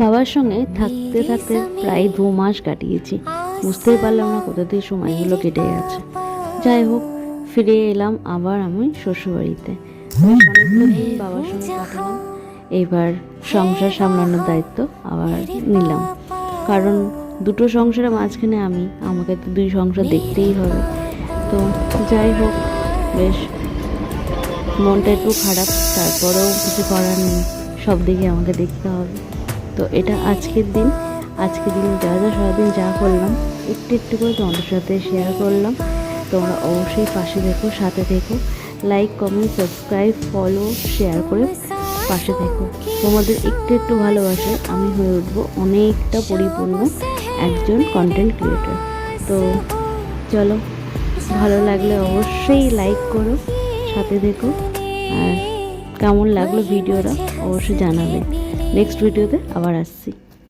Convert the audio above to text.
বাবার সঙ্গে থাকতে থাকতে প্রায় 2 মাস কাটিয়েছি, বুঝতেই পারলাম না কোথা দিয়ে সময়গুলো কেটে গেছে। যাই হোক, ফিরে এলাম আবার আমি শ্বশুরবাড়িতে। অনেকগুলো দিন বাবার সঙ্গে কাটালাম, এবার সংসার সামলানোর দায়িত্ব আবার নিলাম। কারণ দুটো সংসারের মাঝখানে আমাকে তো 2 সংসার দেখতেই হবে। তো যাই হোক, বেশ মনটা একটু খারাপ, তারপরেও কিছু করার নেই, সব দিকে আমাকে দেখতে হবে। তো এটা আজকের দিন যা যা সারাদিন যা করলাম একটু একটু করে তোমাদের সাথে শেয়ার করলাম। তোমরা অবশ্যই পাশে থেকো, সাথে থেকো, like comment subscribe follow share করে পাশে থেকো। তোমাদের একটু একটু ভালোবাসায় আমি হয়ে উঠবো অনেকটা পরিপূর্ণ একজন কন্টেন্ট ক্রিয়েটর। তো চলো, ভালো লাগলে অবশ্যই লাইক করো, সাথে থেকো। আর কেমন লাগলো ভিডিওটা অবশ্যই জানাবে। নেক্সট ভিডিওতে আবার আসছি।